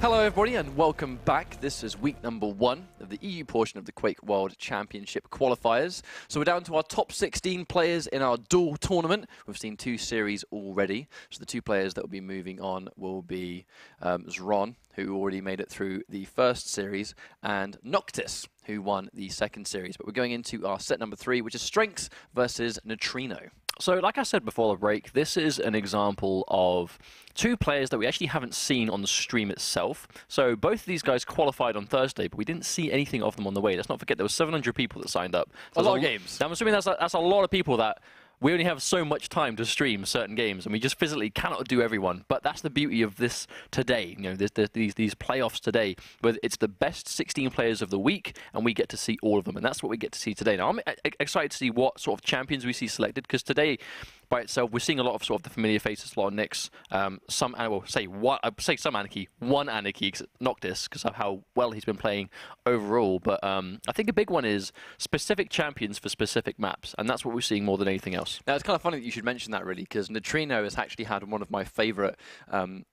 Hello everybody and welcome back. This is week number 1 of the EU portion of the Quake World Championship qualifiers. So we're down to our top 16 players in our Duel tournament. We've seen 2 series already. So the 2 players that will be moving on will be Zron, who already made it through the first series, and Noctis, who won the second series. But we're going into our set number 3, which is strenx versus Nitrino. So, like I said before the break, this is an example of 2 players that we actually haven't seen on the stream itself. So, both of these guys qualified on Thursday, but we didn't see anything of them on the way. Let's not forget there were 700 people that signed up. So a lot of games. I'm assuming that's a lot of people that we only have so much time to stream certain games, and we just physically cannot do everyone. But that's the beauty of this today. You know, these playoffs today, where it's the best 16 players of the week, and we get to see all of them, and that's what we get to see today. Now, I'm excited to see what sort of champions we see selected, because today, by itself, we're seeing a lot of sort of the familiar faces, a lot of Nyx, some Anarchy, one Anarchy, Noctis, because of how well he's been playing overall. But I think a big one is specific champions for specific maps, and that's what we're seeing more than anything else. Now, it's kind of funny that you should mention that, really, because Nitrino has actually had one of my favourite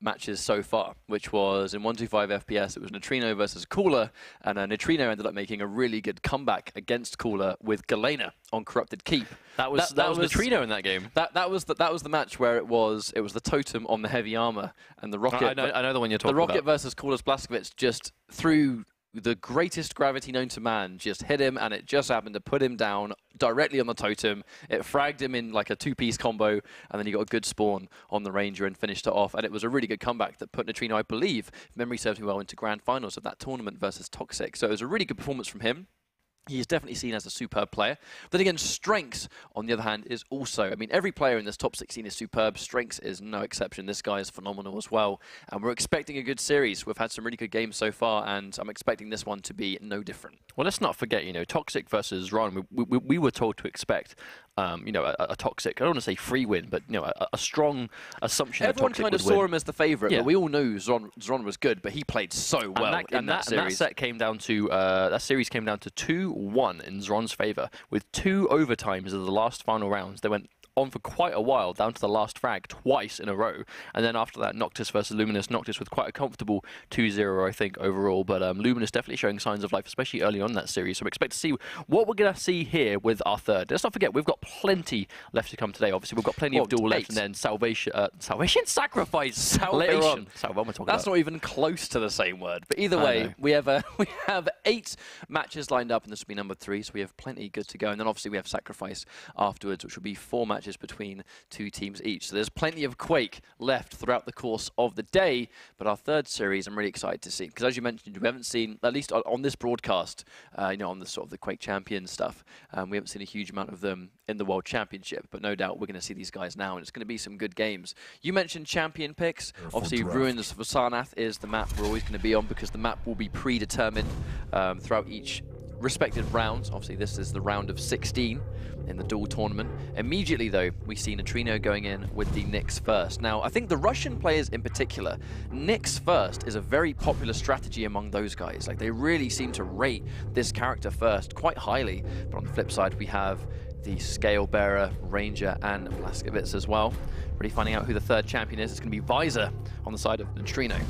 matches so far, which was in 125 FPS. It was Nitrino versus Cooler, and Nitrino ended up making a really good comeback against Cooler with Galena on Corrupted Keep. That was Nitrino in that game. That was the match where it was the totem on the heavy armor and the rocket. I know the one you're talking about. The rocket versus Cooler's Blaskovich just threw the greatest gravity known to man, just hit him, and it just happened to put him down directly on the totem. It fragged him in like a 2-piece combo, and then he got a good spawn on the Ranger and finished it off. And it was a really good comeback that put Nitrino, I believe, if memory serves me well, into grand finals of that tournament versus Toxic. So it was a really good performance from him. He is definitely seen as a superb player. Then again, strenx, on the other hand, is also... I mean, every player in this top 16 is superb. Strenx is no exception. This guy is phenomenal as well. And we're expecting a good series. We've had some really good games so far, and I'm expecting this one to be no different. Well, let's not forget, you know, Toxic versus Ron. We were told to expect, you know, a Toxic, I don't want to say free win, but, you know, a strong assumption that Toxic would win. Everyone kind of saw him as the favourite, but we all knew Zron was good, but he played so well in that series. And that set came down to, that series came down to 2-1 in Zron's favour, with 2 overtimes of the last final rounds. They went on for quite a while, down to the last frag twice in a row. And then after that, Noctis versus Luminous. Noctis with quite a comfortable 2-0, I think, overall. But Luminous definitely showing signs of life, especially early on in that series. So we expect to see what we're going to see here with our third. Let's not forget, we've got plenty left to come today. Obviously, we've got plenty of Duel left, and then Salvation, Sacrifice, Salvation. That's not even close to the same word. But either way, we have 8 matches lined up, and this will be number 3. So we have plenty good to go. And then obviously we have Sacrifice afterwards, which will be 4 matches between 2 teams each. So there's plenty of Quake left throughout the course of the day, but our third series I'm really excited to see, because as you mentioned, we haven't seen, at least on this broadcast, you know, on the sort of the Quake Champion stuff, we haven't seen a huge amount of them in the World Championship, but no doubt we're going to see these guys now, and it's going to be some good games. You mentioned champion picks. Obviously, Ruins for Sarnath is the map we're always going to be on, because the map will be predetermined throughout each respective rounds. Obviously, this is the round of 16 in the Duel tournament. Immediately, though, we see Nitrino going in with the Nyx first. Now, I think the Russian players in particular, Nyx first is a very popular strategy among those guys. Like, they really seem to rate this character first quite highly. But on the flip side, we have the Scale Bearer, Ranger, and Blaskovich as well. Really finding out who the third champion is. It's going to be Visor on the side of Nitrino,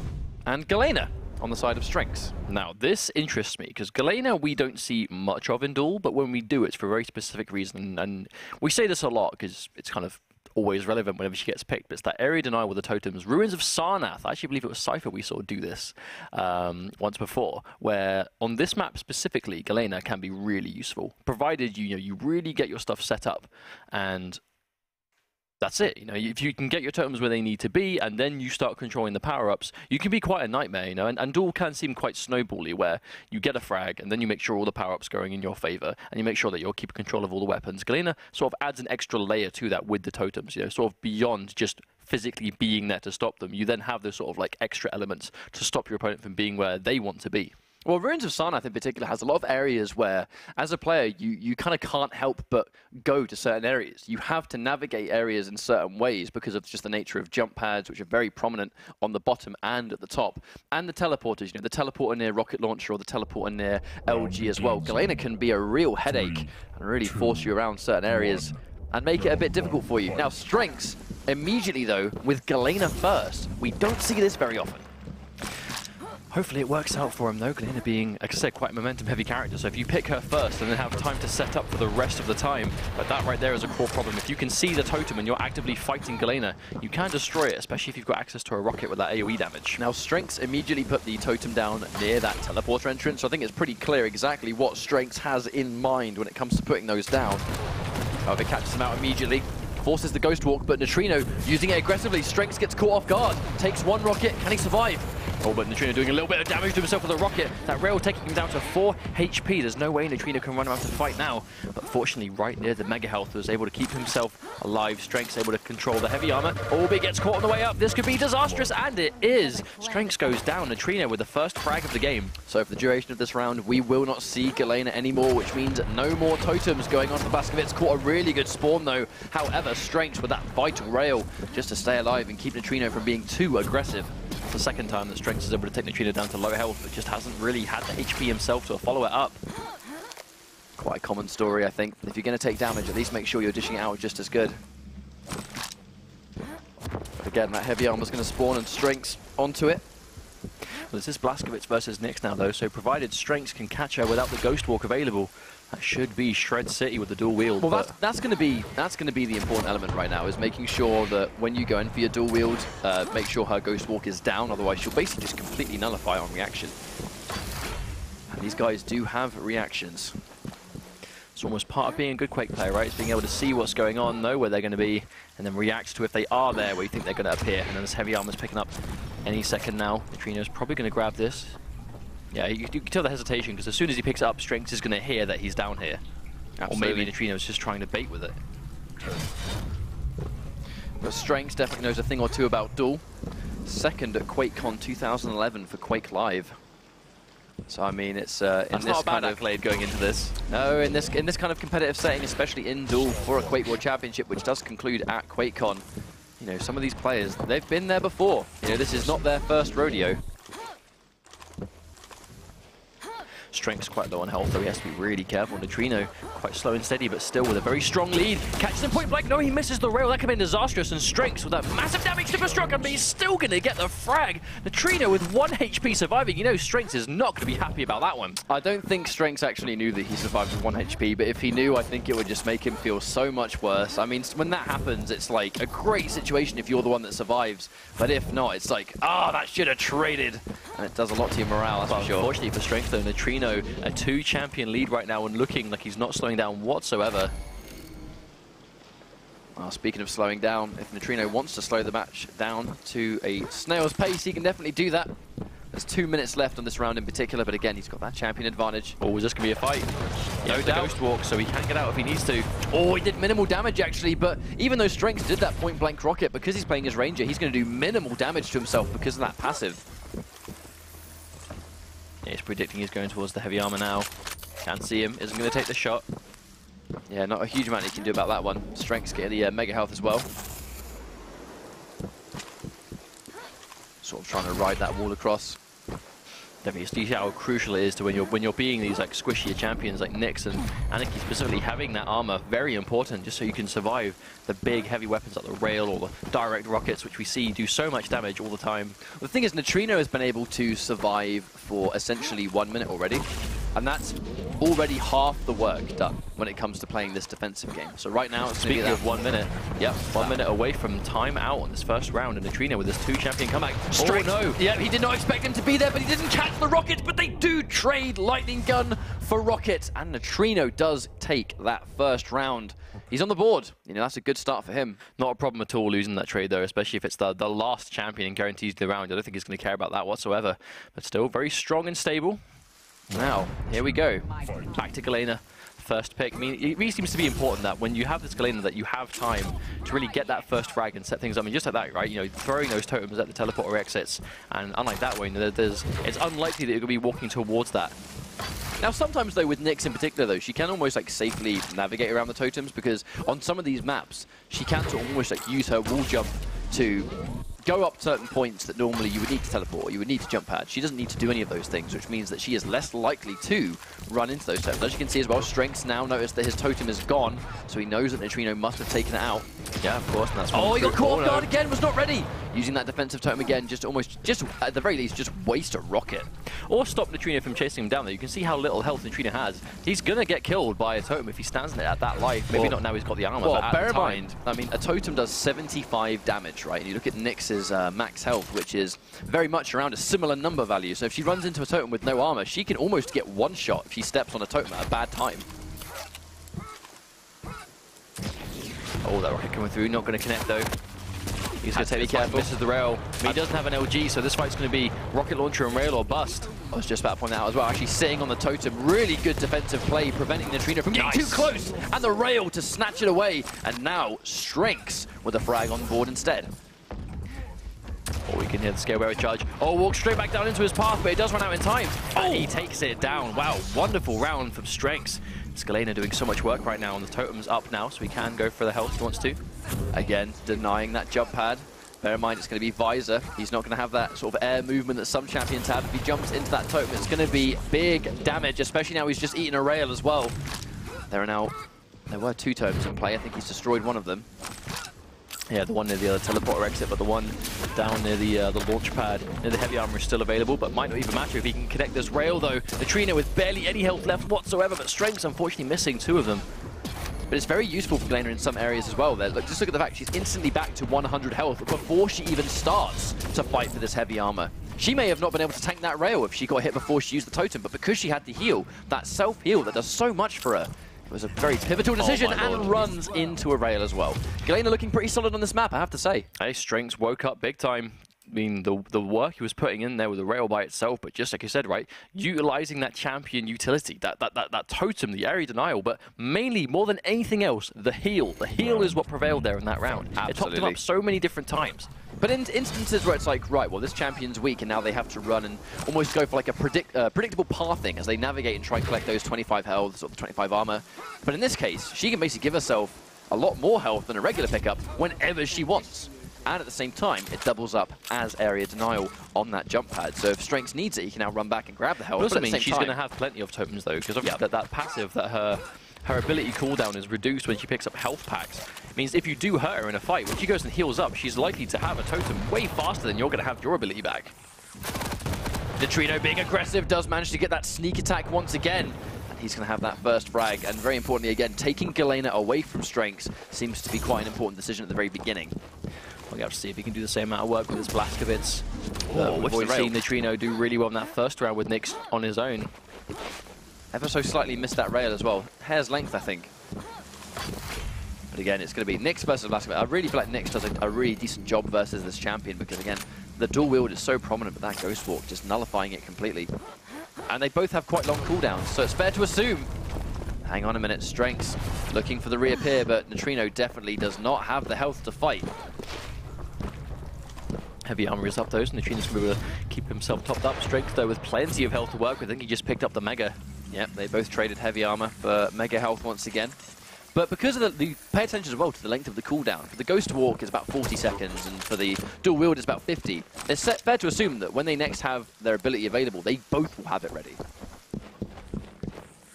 and Galena on the side of strenx. Now, this interests me, because Galena we don't see much of in Duel, but when we do, it's for a very specific reason. And we say this a lot, because it's kind of always relevant whenever she gets picked, but it's that area denial with the totems. Ruins of Sarnath, I actually believe it was Cypher we saw do this once before, where on this map specifically, Galena can be really useful, provided you really get your stuff set up, and that's it. You know, if you can get your totems where they need to be, and then you start controlling the power-ups, you can be quite a nightmare, you know, and Duel can seem quite snowbally, where you get a frag, and then you make sure all the power-ups going in your favor, and you make sure that you're keeping control of all the weapons. Galena sort of adds an extra layer to that with the totems, you know, sort of beyond just physically being there to stop them. You then have those sort of like extra elements to stop your opponent from being where they want to be. Well, Ruins of Sarnath in particular has a lot of areas where, as a player, you kind of can't help but go to certain areas. You have to navigate areas in certain ways because of just the nature of jump pads, which are very prominent on the bottom and at the top. And the teleporters, you know, the teleporter near Rocket Launcher or the teleporter near LG as well. Galena can be a real headache and really force you around certain areas and make it a bit difficult for you. Now, strenx, immediately though, with Galena first. We don't see this very often. Hopefully it works out for him though, Galena being, like I said, quite a momentum-heavy character. So if you pick her first and then have time to set up for the rest of the time, but that right there is a core problem. If you can see the totem and you're actively fighting Galena, you can destroy it, especially if you've got access to a rocket with that AoE damage. Now strenx immediately put the totem down near that teleporter entrance, so I think it's pretty clear exactly what strenx has in mind when it comes to putting those down. However, it catches him out immediately. Forces the Ghost Walk, but Nitrino using it aggressively. strenx gets caught off guard. Takes one rocket. Can he survive? Oh, but Nitrino doing a little bit of damage to himself with a rocket. That rail taking him down to 4 HP. There's no way Nitrino can run around to fight now. But fortunately, right near the Mega Health, was able to keep himself alive. strenx able to control the heavy armor. Orbi gets caught on the way up. This could be disastrous, and it is. strenx goes down. Nitrino with the first frag of the game. So for the duration of this round, we will not see Galena anymore, which means no more totems going on for Baskovitz. Caught a really good spawn, though. However, strenx with that vital rail just to stay alive and keep Nitrino from being too aggressive. It's the second time that strenx is able to take Nitrino down to low health, but just hasn't really had the HP himself to follow it up. Quite a common story, I think. If you're going to take damage, at least make sure you're dishing it out just as good. But again, that heavy armor's going to spawn and strenx onto it. Well, this is Blazkowicz versus Nyx now, though, so provided strenx can catch her without the Ghost Walk available, that should be Shred City with the dual wield. Well, that's going to be the important element right now, is making sure that when you go in for your dual wield, make sure her Ghost Walk is down, otherwise she'll basically just completely nullify on reaction. And these guys do have reactions. It's almost part of being a good Quake player, right? It's being able to see what's going on, know where they're going to be, and then react to if they are there where you think they're going to appear. And then this heavy armor's picking up any second now. Nitrino's probably going to grab this. Yeah, you can tell the hesitation, because as soon as he picks it up, strenx is going to hear that he's down here. Absolutely. Or maybe Nitrino's just trying to bait with it. But strenx definitely knows a thing or two about Duel. Second at QuakeCon 2011 for Quake Live. So I mean, it's That's not a bad accolade going into this. No, in this kind of competitive setting, especially in Duel for a Quake World Championship, which does conclude at QuakeCon. You know, some of these players, they've been there before. You know, this is not their first rodeo. strenx quite low on health, though he has to be really careful. Nitrino quite slow and steady, but still with a very strong lead. Catches him point blank. No, he misses the rail. That could have been disastrous. And strenx with that massive damage to Struck, but he's still going to get the frag. Nitrino with 1 HP surviving. You know, strenx is not going to be happy about that one. I don't think strenx actually knew that he survived with 1 HP, but if he knew, I think it would just make him feel so much worse. I mean, when that happens, it's like a great situation if you're the one that survives, but if not, it's like, ah, that should have traded. And it does a lot to your morale, that's for sure. Unfortunately for strenx, though, Nitrino a 2-champion lead right now and looking like he's not slowing down whatsoever. Well, speaking of slowing down, if Nitrino wants to slow the match down to a snail's pace, he can definitely do that. There's 2 minutes left on this round in particular, but again, he's got that champion advantage. Oh, is this going to be a fight? No doubt. Ghost Walk, so he can get out if he needs to. Oh, he did minimal damage, actually, but even though strenx did that point-blank rocket, because he's playing as Ranger, he's going to do minimal damage to himself because of that passive. Yeah, he's predicting he's going towards the heavy armor now. Can't see him, isn't going to take the shot. Yeah, not a huge amount he can do about that one. strenx getting the mega health as well. Sort of trying to ride that wall across. Definitely, you see how crucial it is to when you're being these like squishier champions like Nyx and Anarchy specifically, having that armor very important just so you can survive the big heavy weapons like the rail or the direct rockets, which we see do so much damage all the time. The thing is, Nitrino has been able to survive for essentially 1 minute already, and that's already half the work done when it comes to playing this defensive game. So right now, it's speaking of 1 minute, yep, 1 minute away from time out on this first round, and Nitrino with his 2-champion comeback. Oh no! Yeah, he did not expect him to be there, but he didn't catch the rocket. But they do trade lightning gun for rocket, and Nitrino does take that first round. He's on the board. You know, that's a good start for him. Not a problem at all losing that trade, though, especially if it's the last champion and guarantees the round. I don't think he's going to care about that whatsoever. But still very strong and stable. Now, here we go. Back to Galena. First pick. I mean, it really seems to be important that when you have this Galena that you have time to really get that first frag and set things up. I mean, just like that, right? You know, throwing those totems at the teleporter exits, and unlike that one, it's unlikely that you're going to be walking towards that. Now, sometimes, though, with Nyx in particular, though, she can almost, like, safely navigate around the totems, because on some of these maps, she can sort of almost, like, use her wall jump to go up certain points that normally you would need to teleport, or you would need to jump pad. She doesn't need to do any of those things, which means that she is less likely to run into those totems. As you can see as well, strenx now noticed that his totem is gone, so he knows that Nitrino must have taken it out. Yeah, of course, and that's Oh, he got caught off guard again, was not ready. Using that defensive totem again, just at the very least, just waste a rocket. Or stop Nitrino from chasing him down there. You can see how little health Nitrino has. He's going to get killed by a totem if he stands there at that life. Maybe not now he's got the armor, well, but bear in mind, I mean, a totem does 75 damage, right? And you look at Nyx's max health, which is very much around a similar number value. So if she runs into a totem with no armor, she can almost get one shot if she steps on a totem at a bad time. Oh, that rocket coming through, not going to connect though. He's going to take the fight, misses the rail. But he doesn't have an LG, so this fight's going to be rocket launcher and rail or bust. I was just about to point that out as well. Actually sitting on the totem, really good defensive play, preventing Nitrino from getting too close. And the rail to snatch it away. And now strenx with a frag on board instead. Oh, we can hear the scale bearer charge. Oh, walks straight back down into his path, but it does run out in time. And he takes it down. Wow, wonderful round from strenx. Galena doing so much work right now, and the totem's up now, so he can go for the health if he wants to. Again, denying that jump pad. Bear in mind, it's going to be Visor. He's not going to have that sort of air movement that some champions have. If he jumps into that totem, it's going to be big damage, especially now he's just eaten a rail as well. There were two totems in play. I think he's destroyed one of them. Yeah, the one near the teleporter exit, but the one down near the launch pad, near the heavy armor is still available, but might not even matter if he can connect this rail though. Nitrino with barely any health left whatsoever, but strenx unfortunately missing two of them. But it's very useful for Galena in some areas as well. There, just look at the fact she's instantly back to 100 health before she even starts to fight for this heavy armor. She may have not been able to tank that rail if she got hit before she used the totem, but because she had the heal, that self-heal that does so much for her, it was a very pivotal decision and runs into a rail as well. Galena looking pretty solid on this map, I have to say. Hey, strenx woke up big time. I mean, the work he was putting in there with the rail by itself, but just like you said, right, utilizing that champion utility, that totem, the area denial, but mainly, more than anything else, the heal. The heal is what prevailed there in that round. Absolutely. It topped him up so many different times. But in instances where it's like, right, well, this champion's weak, and now they have to run and almost go for like a predictable pathing as they navigate and try and collect those 25 healths or the 25 armor. But in this case, she can basically give herself a lot more health than a regular pickup whenever she wants. And at the same time, it doubles up as area denial on that jump pad. So if strenx needs it, he can now run back and grab the health. But also, I mean, she's going to have plenty of totems though, because obviously that passive that her ability cooldown is reduced when she picks up health packs. It means if you do hurt her in a fight, when she goes and heals up, she's likely to have a totem way faster than you're going to have your ability back. Nitrino being aggressive does manage to get that sneak attack once again. And he's going to have that first frag. And very importantly, again, taking Galena away from strenx seems to be quite an important decision at the very beginning. We'll have to see if he can do the same amount of work with his Blaskovitz. We've already seen Nitrino do really well in that first round with Nyx on his own. Ever so slightly missed that rail as well. Hair's length, I think. But again, it's going to be Nyx versus Blaskovitz. I really feel like Nyx does a really decent job versus this champion because, again, the dual wield is so prominent with that Ghost Walk, just nullifying it completely. And they both have quite long cooldowns, so it's fair to assume. Hang on a minute, strenx looking for the reappear, but Nitrino definitely does not have the health to fight. Heavy armor is up though, so Nitrino's going to be able to keep himself topped up. Strenx though with plenty of health to work with. I think he just picked up the Mega. Yep, they both traded heavy armor for Mega health once again. But because of the pay attention as well to the length of the cooldown. For the Ghost Walk is about 40 seconds, and for the Dual Wield it's about 50. It's fair to assume that when they next have their ability available, they both will have it ready.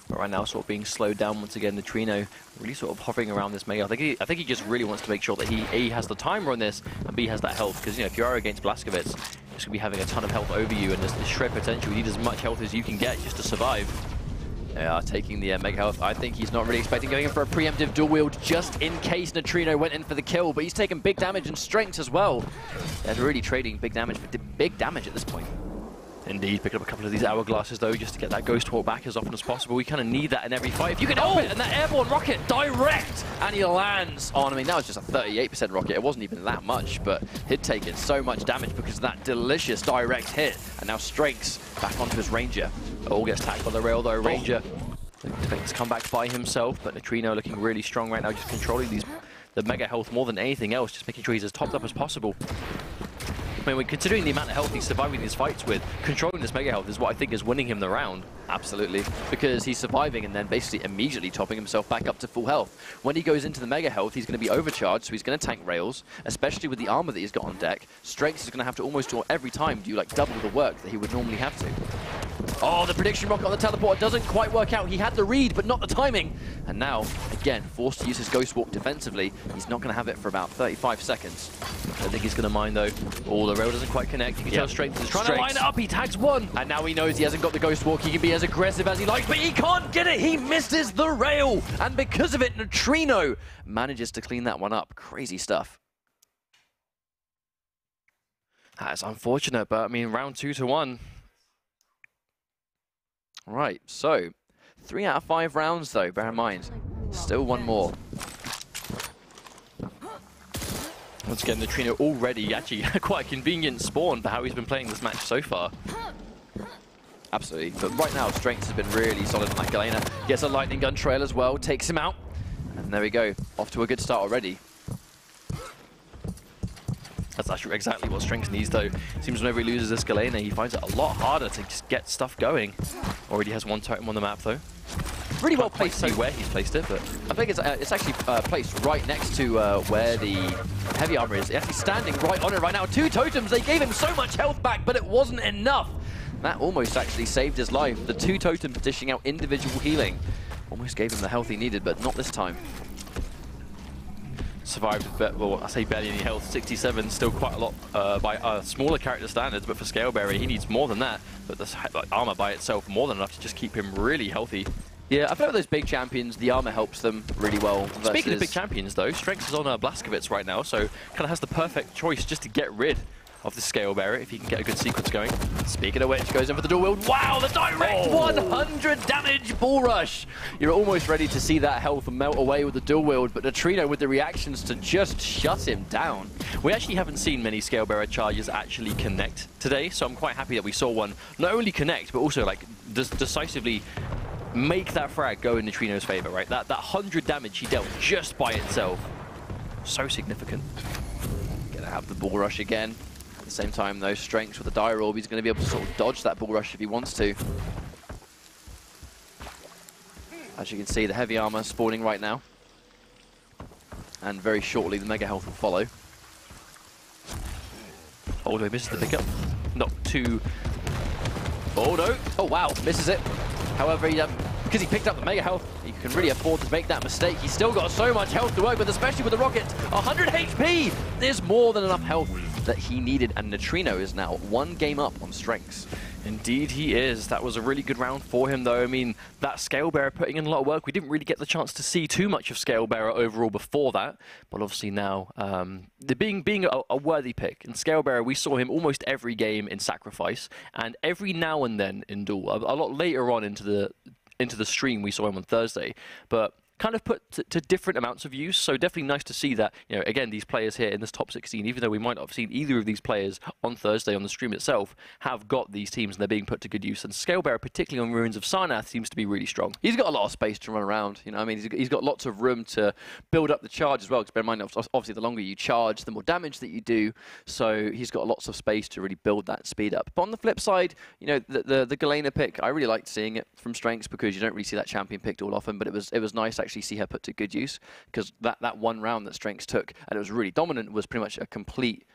But right now, sort of being slowed down once again, Nitrino really sort of hovering around this Mega. I think he just really wants to make sure that he A, has the timer on this, and B, has that health. Because, you know, if you are against Blaskovitz, you're just going to be having a ton of health over you, and this shred potential, you need as much health as you can get just to survive. They are taking the Mega health. I think he's not really expecting going in for a preemptive dual wield just in case Nitrino went in for the kill, but he's taken big damage and strenx as well. They're really trading big damage for big damage at this point. Indeed, picking up a couple of these hourglasses though, just to get that Ghost Walk back as often as possible. We kind of need that in every fight. If you can help it, and that airborne rocket direct, and he lands on. I mean, that was just a 38% rocket. It wasn't even that much, but he'd taken so much damage because of that delicious direct hit. And now strenx back onto his Ranger. All gets tagged by the rail though. Ranger expects to come back by himself, but Nitrino looking really strong right now, just controlling the Mega health more than anything else, just making sure he's as topped up as possible. I mean, considering the amount of health he's surviving these fights with, controlling this Mega health is what I think is winning him the round. Absolutely, because he's surviving and then basically immediately topping himself back up to full health. When he goes into the Mega health, he's going to be overcharged, so he's going to tank rails, especially with the armor that he's got on deck. Strenx is going to have to almost every time do like double the work that he would normally have to. Oh, the prediction rocket on the teleporter doesn't quite work out. He had the read, but not the timing. And now, again, forced to use his Ghost Walk defensively. He's not going to have it for about 35 seconds. I think he's going to mine, though. Oh, the rail doesn't quite connect. You can tell Strenx is trying to line it up. He tags one. And now he knows he hasn't got the Ghost Walk. He can be as aggressive as he likes, but he can't get it. He misses the rail. And because of it, Nitrino manages to clean that one up. Crazy stuff. That's unfortunate, but I mean, round 2-1. Right, so 3 out of 5 rounds, though, bear in mind. Still one more. Once again, Nitrino already actually quite a convenient spawn for how he's been playing this match so far. Absolutely, but right now, strenx has been really solid on that Galena. Gets a lightning gun trail as well, takes him out. And there we go, off to a good start already. That's actually exactly what Strenx needs, though. Seems whenever he loses this Galena, he finds it a lot harder to just get stuff going. Already has one totem on the map, though. Really well placed. See where he's placed it, but I think it's actually placed right next to where the heavy armor is. He's actually standing right on it right now. 2 totems, they gave him so much health back, but it wasn't enough. That almost actually saved his life. The 2 totems dishing out individual healing. Almost gave him the health he needed, but not this time. Survived with, well, I say barely any health, 67, still quite a lot by smaller character standards, but for Scalebearer, he needs more than that. But the armor by itself, more than enough to just keep him really healthy. Yeah, I feel like those big champions, the armor helps them really well. Speaking of big champions, though, Strenx is on Blazkowicz right now, so kind of has the perfect choice just to get rid of the Scalebearer if he can get a good sequence going. Speaking of which, goes in for the dual wield. Wow, the direct 100 damage bull rush. You're almost ready to see that health melt away with the dual wield, but Nitrino with the reactions to just shut him down. We actually haven't seen many Scalebearer charges actually connect today, so I'm quite happy that we saw one not only connect, but also like decisively make that frag go in Nitrino's favor, right? That 100 damage he dealt just by itself. So significant. Gonna have the bull rush again. At the same time, though, Strenx with the dire orb, he's going to be able to sort of dodge that bull rush if he wants to. As you can see, the heavy armor spawning right now. And very shortly, the mega health will follow. Oh, no, misses the pickup. Not too... Oh, no. Oh, wow, misses it. However, because he picked up the mega health, he can really afford to make that mistake. He's still got so much health to work with, especially with the rocket. 100 HP! There's more than enough health that he needed, and Nitrino is now 1 game up on Strenx. Indeed he is. That was a really good round for him, though. I mean, that Scalebearer putting in a lot of work. We didn't really get the chance to see too much of Scalebearer overall before that, but obviously now, being a worthy pick. In Scalebearer, we saw him almost every game in Sacrifice, and every now and then in Duel. A lot later on into the stream, we saw him on Thursday, but kind of put to different amounts of use. So definitely nice to see that, you know, again, these players here in this top 16, even though we might not have seen either of these players on Thursday on the stream itself, have got these teams and they're being put to good use. And Scalebearer, particularly on Ruins of Sarnath, seems to be really strong. He's got a lot of space to run around, you know. I mean, he's got lots of room to build up the charge as well, because bear in mind, obviously, the longer you charge, the more damage that you do. So he's got lots of space to really build that speed up. But on the flip side, you know, the Galena pick, I really liked seeing it from Strenx, because you don't really see that champion picked all often, but it was nice to actually see her put to good use, because that one round that Strenx took, and it was really dominant, was pretty much a complete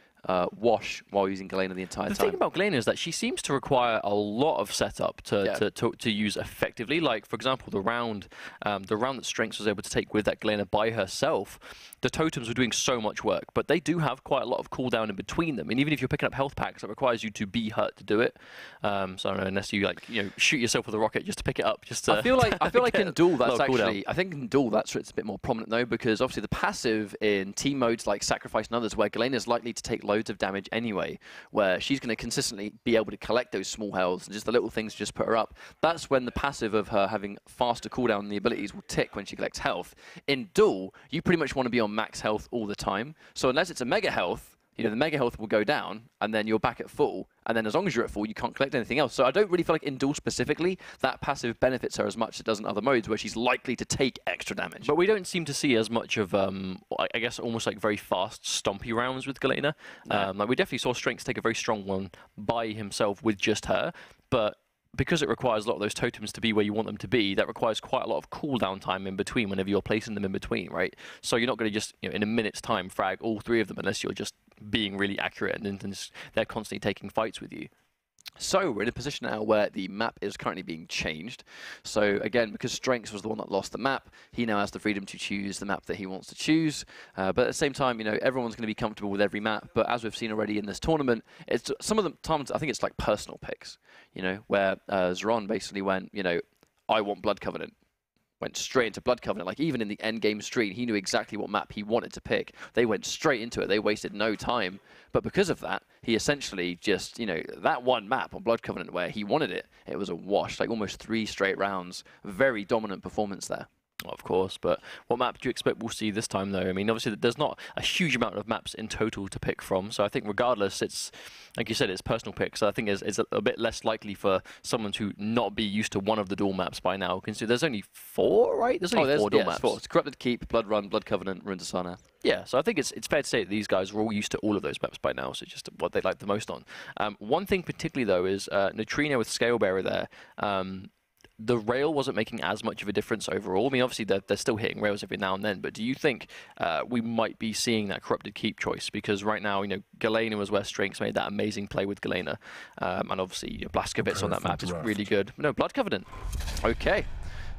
wash while using Galena the entire time. The thing about Galena is that she seems to require a lot of setup to use effectively. Like, for example, the round that Strenx was able to take with that Galena by herself, the totems were doing so much work, but they do have quite a lot of cooldown in between them. And even if you're picking up health packs, it requires you to be hurt to do it. So I don't know, unless you shoot yourself with a rocket just to pick it up. Just to, I feel like in Duel that's actually, I think in Duel that's it's a bit more prominent though, because obviously the passive in team modes like Sacrifice and others, where Galena is likely to take loads of damage anyway, where she's going to consistently be able to collect those small healths and just the little things just put her up. That's when the passive of her having faster cooldown and the abilities will tick when she collects health. In Duel, you pretty much want to be on max health all the time. So unless it's a mega health, you know, the mega health will go down and then you're back at full. And then as long as you're at full, you can't collect anything else. So I don't really feel like in Duel specifically, that passive benefits her as much as it does in other modes where she's likely to take extra damage. But we don't seem to see as much of, I guess, almost like very fast, stompy rounds with Galena. No. Like we definitely saw Strenx take a very strong one by himself with just her. But because it requires a lot of those totems to be where you want them to be, that requires quite a lot of cooldown time in between whenever you're placing them in between, right? So you're not going to just, in a minute's time, frag all 3 of them unless you're just being really accurate and they're constantly taking fights with you. So we're in a position now where the map is currently being changed. So again, because strenx was the one that lost the map, he now has the freedom to choose the map that he wants to choose. But at the same time, you know, everyone's going to be comfortable with every map. But as we've seen already in this tournament, it's some of the times I think it's like personal picks, you know, where Zron basically went, you know, I want Blood Covenant. Went straight into Blood Covenant. Like, even in the end game stream, he knew exactly what map he wanted to pick. They went straight into it. They wasted no time. But because of that, he essentially just, you know, that one map on Blood Covenant where he wanted it, it was a wash. Like, almost 3 straight rounds. Very dominant performance there. Of course, but what map do you expect we'll see this time, though? I mean, obviously, there's not a huge amount of maps in total to pick from, so I think regardless, it's, like you said, it's personal pick, so I think it's a bit less likely for someone to not be used to one of the duel maps by now. Consider there's only 4, right? There's only 4 duel maps. 4. It's Corrupted Keep, Blood Run, Blood Covenant, Ruins of Sarnath. Yeah, so I think it's fair to say that these guys are all used to all of those maps by now, so just what they like the most on. One thing particularly, though, is Nitrino with Scalebearer there. The rail wasn't making as much of a difference overall. I mean, obviously, they're still hitting rails every now and then, but do you think we might be seeing that Corrupted Keep choice? Because right now, you know, Galena was where strenx made that amazing play with Galena. And obviously, you know, Blazkowicz on that map is really good. No, Blood Covenant. Okay.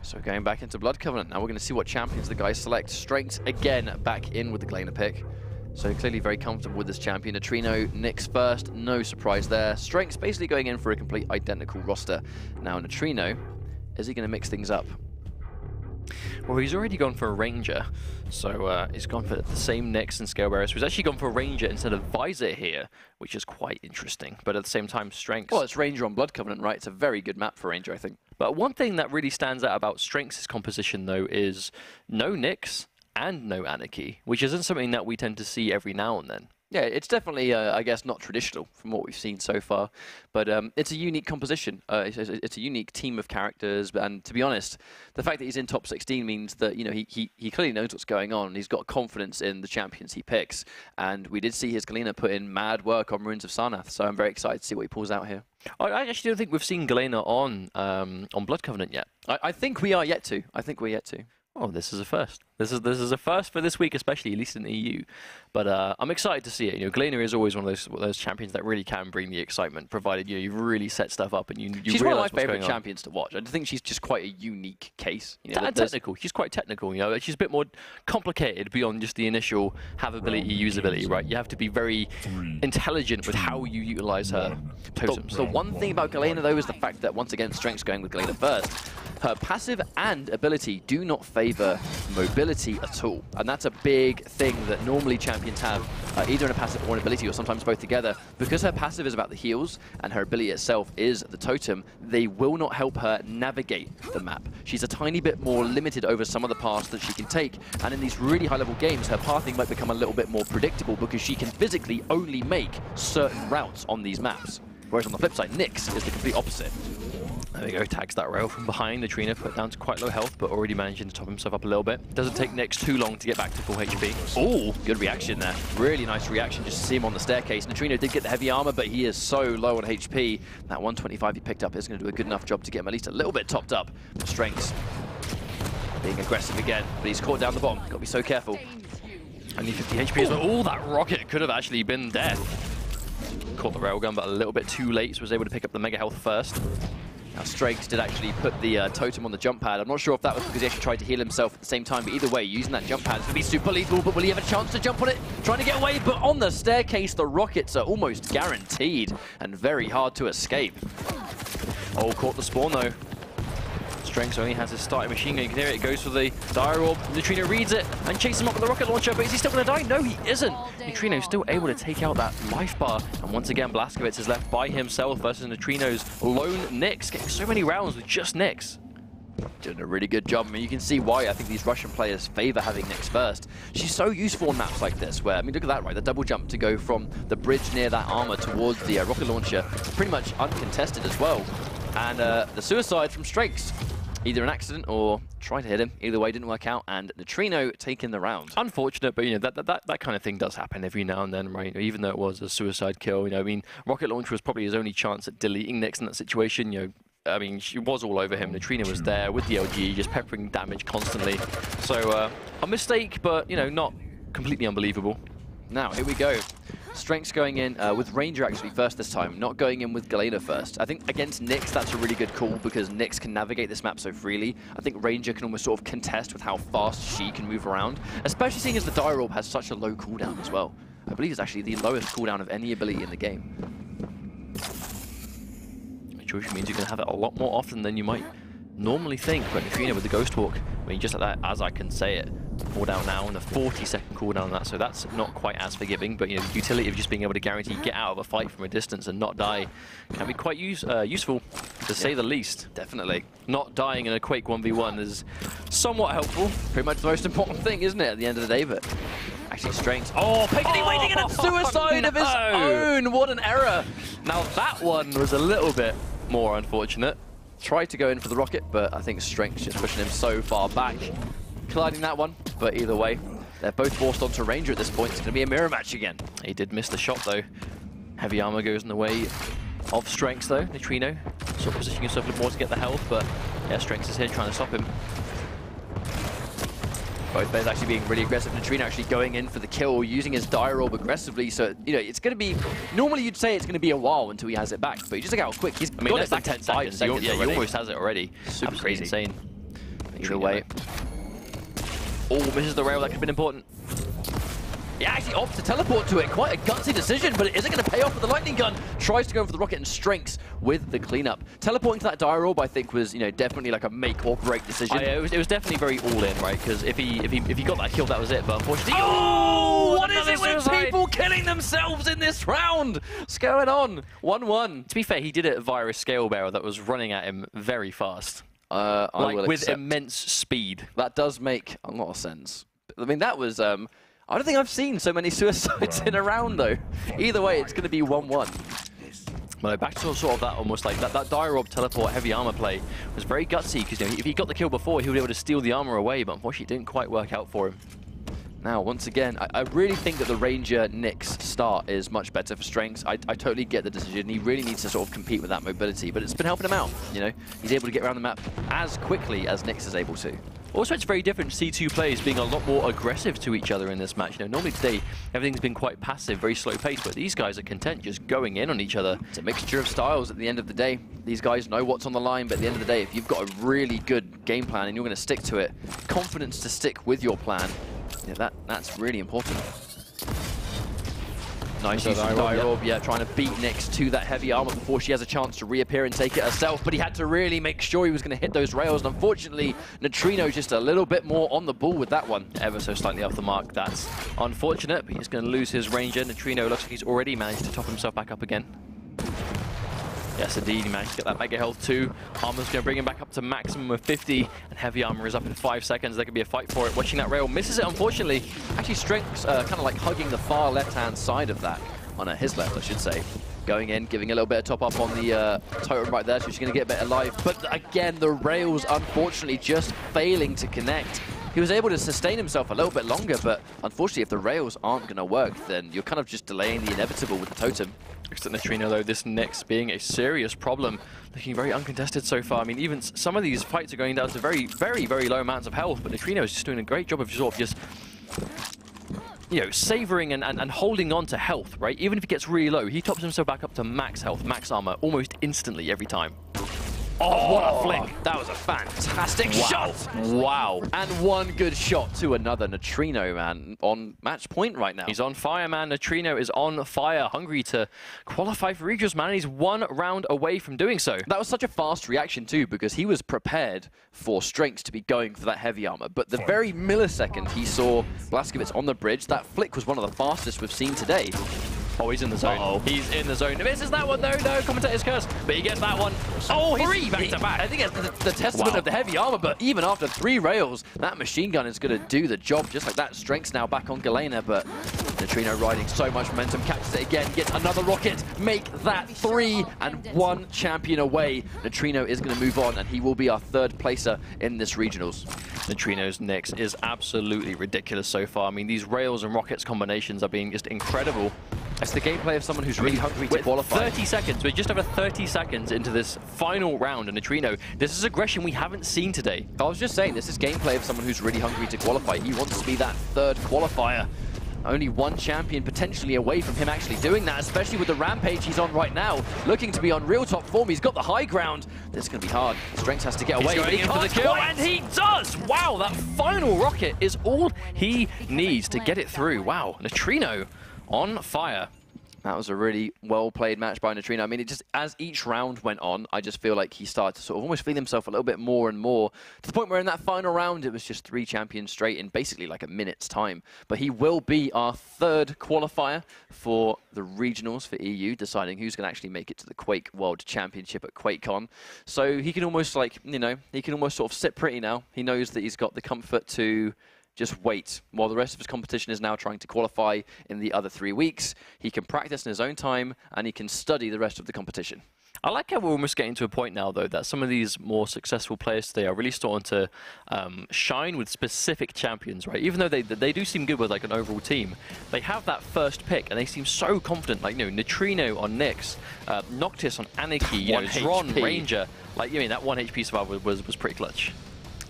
So going back into Blood Covenant. Now we're going to see what champions the guys select. strenx, again, back in with the Galena pick. So clearly very comfortable with this champion. Nitrino, Nyx first. No surprise there. strenx basically going in for a complete identical roster. Now Nitrino, is he going to mix things up? Well, he's already gone for a Ranger, so he's gone for the same Nyx and Scalebearer. So he's actually gone for a Ranger instead of Visor here, which is quite interesting. But at the same time, strenx. Well, it's Ranger on Blood Covenant, right? It's a very good map for Ranger, I think. But one thing that really stands out about strenx's composition, though, is no Nyx and no Anarchy, which isn't something that we tend to see every now and then. Yeah, it's definitely, I guess, not traditional from what we've seen so far, but it's a unique composition. It's a unique team of characters, and to be honest, the fact that he's in top 16 means that, you know, he clearly knows what's going on. He's got confidence in the champions he picks, and we did see his Galena put in mad work on Ruins of Sarnath, so I'm very excited to see what he pulls out here. I actually don't think we've seen Galena on Blood Covenant yet. I think we are yet to. I think we're yet to. Oh, this is a first. This is a first for this week, especially, at least in the EU. But I'm excited to see it. You know, Galena is always one of those champions that really can bring the excitement, provided you really set stuff up and you she's one of my favourite champions to watch. I think she's just quite a unique case. You know, and technical. She's quite technical. You know, she's a bit more complicated beyond just the initial havability, usability. Right? You have to be very intelligent with how you utilise her totems. The one thing about Galena, though, is the fact that once again, strenx going with Galena first. Her passive and ability do not favour mobility at all. And that's a big thing that normally champions have, either in a passive or an ability, or sometimes both together. Because her passive is about the heals, and her ability itself is the totem, they will not help her navigate the map. She's a tiny bit more limited over some of the paths that she can take. And in these really high-level games, her pathing might become a little bit more predictable because she can physically only make certain routes on these maps. Whereas on the flip side, Nyx is the complete opposite. There we go, tags that rail from behind. Nitrino put down to quite low health, but already managing to top himself up a little bit. Doesn't take Nyx too long to get back to full HP. Oh, good reaction there. Really nice reaction just to see him on the staircase. Nitrino did get the heavy armor, but he is so low on HP. That 125 he picked up is going to do a good enough job to get him at least a little bit topped up. But strenx being aggressive again, but he's caught down the bottom. Got to be so careful. Only 50 HP as well. Oh, that rocket could have actually been death. Caught the railgun, but a little bit too late, so was able to pick up the mega health first. Now, strenx did actually put the totem on the jump pad. I'm not sure if that was because he actually tried to heal himself at the same time, but either way, using that jump pad is going to be super lethal, but will he have a chance to jump on it? Trying to get away, but on the staircase, the rockets are almost guaranteed and very hard to escape. Oh, caught the spawn, though. strenx only has his starting machine gun. You can hear it. It goes for the Dire Orb. Nitrino reads it and chases him up with the rocket launcher, but is he still going to die? No, he isn't. Nitrino still able to take out that life bar. And once again, Blazkowicz is left by himself versus Nitrino's lone Nyx, getting so many rounds with just Nyx. Doing a really good job. I mean, you can see why I think these Russian players favor having Nyx first. She's so useful on maps like this, where, I mean, look at that, right? The double jump to go from the bridge near that armor towards the rocket launcher, pretty much uncontested as well. And the suicide from strenx, either an accident or trying to hit him. Either way, didn't work out, and Nitrino taking the round. Unfortunate, but you know that kind of thing does happen every now and then, right? You know, even though it was a suicide kill, you know, I mean, rocket launcher was probably his only chance at deleting Nyx in that situation. You know, I mean, she was all over him. Nitrino was there with the LG, just peppering damage constantly. So a mistake, but you know, not completely unbelievable. Now here we go. strenx going in with Ranger actually first this time, not going in with Galena first. I think against Nyx, that's a really good call because Nyx can navigate this map so freely. I think Ranger can almost sort of contest with how fast she can move around, especially seeing as the Dire Orb has such a low cooldown as well. I believe it's actually the lowest cooldown of any ability in the game. Which means you can have it a lot more often than you might normally think. But Nitrino with the Ghost Walk, I mean, just like that, as I can say it, cooldown now and a 40-second cooldown on that, so that's not quite as forgiving. But you know, the utility of just being able to guarantee get out of a fight from a distance and not die can be quite useful, to say the least. Definitely. Not dying in a Quake 1v1 is somewhat helpful. Pretty much the most important thing, isn't it, at the end of the day? But actually, strenx. Oh, Peggy waiting in a suicide of his own. What an error. Now that one was a little bit more unfortunate. Tried to go in for the rocket, but I think strenx just pushing him so far back. Colliding that one, but either way, they're both forced onto Ranger at this point. It's going to be a mirror match again. He did miss the shot though. Heavy armor goes in the way of strenx though. Nitrino sort of positioning himself a little more to get the health, but yeah, strenx is here trying to stop him. Both players actually being really aggressive. Nitrino actually going in for the kill, using his Dire Orb aggressively. So, you know, it's going to be... Normally you'd say it's going to be a while until he has it back, but you just look how quick he's got it back in 5 seconds. Yeah, he almost has it already. Super crazy. Insane. Either way. Oh, misses the rail. That could have been important. He actually opts to teleport to it. Quite a gutsy decision, but it isn't going to pay off with the lightning gun. Tries to go for the rocket and strenx with the cleanup. Teleporting to that Dire Orb, I think, was, you know, definitely like a make or break decision. It was definitely very all in, right? Because if he got that kill, that was it. But unfortunately, what is it with people killing themselves in this round? What's going on? 1-1. To be fair, he did it via a scale barrel that was running at him very fast. Like with immense speed. That does make a lot of sense. I mean, that was... I don't think I've seen so many suicides in a round, though. Either way, it's going to be 1-1. Well, back to sort of that almost like that Dire Orb teleport heavy armor play was very gutsy because, you know, if he got the kill before, he would be able to steal the armor away, but unfortunately it didn't quite work out for him. Now, once again, I really think that the Ranger Nyx start is much better for strenx. I totally get the decision. He really needs to sort of compete with that mobility, but it's been helping him out, you know. He's able to get around the map as quickly as Nyx is able to. Also, it's very different C2 players being a lot more aggressive to each other in this match. You know, normally today, everything's been quite passive, very slow paced, but these guys are content just going in on each other. It's a mixture of styles at the end of the day. These guys know what's on the line, but at the end of the day, if you've got a really good game plan and you're going to stick to it, confidence to stick with your plan, you know, that's really important. Nice use of Dire Orb, yeah, trying to beat Nyx to that heavy armor before she has a chance to reappear and take it herself, but he had to really make sure he was going to hit those rails, and unfortunately, Nitrino's just a little bit more on the ball with that one. Ever so slightly off the mark, that's unfortunate, but he's going to lose his Ranger. Nitrino looks like he's already managed to top himself back up again. Yes, indeed, he managed to get that mega health too. Armor's going to bring him back up to maximum of 50, and heavy armor is up in 5 seconds. There could be a fight for it. Watching that rail, misses it, unfortunately. Actually, strenx kind of like hugging the far left-hand side of that. On his left, I should say. Going in, giving a little bit of top up on the totem right there, so she's going to get a bit alive. But again, the rails, unfortunately, just failing to connect. He was able to sustain himself a little bit longer, but unfortunately, if the rails aren't going to work, then you're kind of just delaying the inevitable with the totem. Looks at Nitrino, though, this Nyx being a serious problem. Looking very uncontested so far. I mean, even some of these fights are going down to very, very, very low amounts of health, but Nitrino is just doing a great job of sort of just... you know, savoring and holding on to health, right? Even if he gets really low, he tops himself back up to max health, max armor, almost instantly every time. Oh, what a flick. That was a fantastic shot. Wow. And one good shot to another. Nitrino, man, on match point right now. He's on fire, man. Nitrino is on fire, hungry to qualify for regionals, man. He's 1 round away from doing so. That was such a fast reaction, too, because he was prepared for strenx to be going for that heavy armor. But the very millisecond he saw Blazkowicz on the bridge, that flick was one of the fastest we've seen today. Oh, he's in the zone. Uh-oh. He's in the zone. Misses that one, though. No, commentator's curse. But he gets that one. Oh, he's 3 back-to-back. I think it's the testament of the heavy armor, but even after 3 rails, that machine gun is going to do the job just like that. strenx now back on Galena, but Nitrino riding so much momentum, catches it again, gets another rocket, make that 3 and 1 champion away. Nitrino is going to move on, and he will be our 3rd placer in this regionals. Nitrino's Nyx is absolutely ridiculous so far. I mean, these rails and rockets combinations are being just incredible. It's the gameplay of someone who's really hungry to qualify. 30 seconds, we're just over 30 seconds into this final round, and Nitrino, this is aggression we haven't seen today. I was just saying, this is gameplay of someone who's really hungry to qualify. He wants to be that 3rd qualifier. Only one champion potentially away from him actually doing that, especially with the rampage he's on right now. Looking to be on real top form. He's got the high ground. This is going to be hard. strenx has to get away. He's going in for the kill, and he does! Wow, that final rocket is all he needs to get it through. Wow, Nitrino on fire. That was a really well-played match by Nitrino. I mean, it just, as each round went on, I just feel like he started to sort of almost feel himself a little bit more and more, to the point where in that final round, it was just 3 champions straight in basically like a minute's time. But he will be our 3rd qualifier for the regionals for EU, deciding who's going to actually make it to the Quake World Championship at QuakeCon. So he can almost like, you know, he can almost sort of sit pretty now. He knows that he's got the comfort to just wait while the rest of his competition is now trying to qualify in the other 3 weeks. He can practice in his own time and he can study the rest of the competition. I like how we're almost getting to a point now, though, that some of these more successful players today are really starting to shine with specific champions, right? Even though they do seem good with like an overall team, they have that first pick and they seem so confident. Like, you know, Nitrino on Nyx, Noctis on Anarchy, you know, Dron, Ranger. Like, you mean, that 1 HP survival was pretty clutch.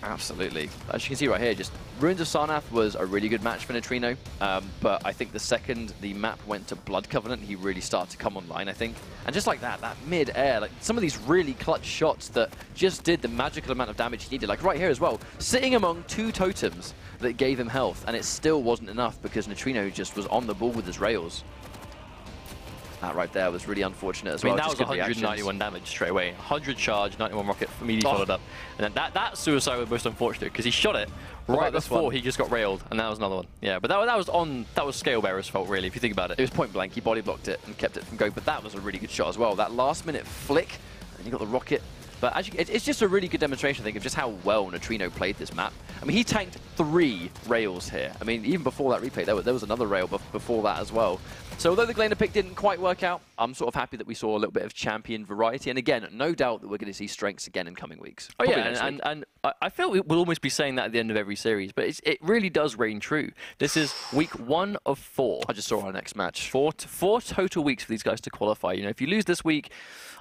Absolutely. As you can see right here, just Ruins of Sarnath was a really good match for Nitrino, but I think the second the map went to Blood Covenant, he really started to come online, I think. And just like that mid-air, like some of these really clutch shots that just did the magical amount of damage he needed. Like right here as well, sitting among 2 totems that gave him health, and it still wasn't enough because Nitrino just was on the ball with his rails. That right there was really unfortunate as well. I mean, that was 191 damage straight away. 100 charge, 91 rocket, immediately followed up. And then that suicide was most unfortunate because he shot it right before he just got railed, and that was another one. Yeah, but that was Scalebearer's fault, really, if you think about it. It was point blank. He body blocked it and kept it from going, but that was a really good shot as well. That last minute flick, and you got the rocket. But as it's just a really good demonstration, I think, of just how well Nitrino played this map. I mean, he tanked 3 rails here. I mean, even before that replay, there was another rail before that as well. So although the Galena pick didn't quite work out, I'm sort of happy that we saw a little bit of champion variety. And again, no doubt that we're going to see strenx again in coming weeks. Oh yeah, and I feel we'll almost be saying that at the end of every series, but it really does reign true. This is week 1 of 4. I just saw our next match. 4 total weeks for these guys to qualify. You know, if you lose this week,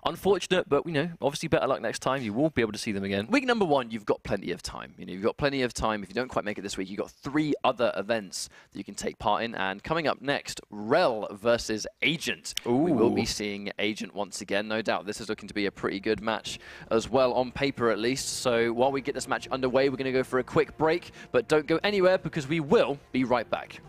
unfortunate, but, you know, obviously better luck next time. You will be able to see them again. Week number 1, you've got plenty of time. You know, you've got plenty of time. If you don't quite make it this week, you've got 3 other events that you can take part in. And coming up next, Rel versus Agent. Ooh. We will be seeing Agent once again. No doubt this is looking to be a pretty good match as well, on paper at least. So while we get this match underway, we're going to go for a quick break. But don't go anywhere because we will be right back.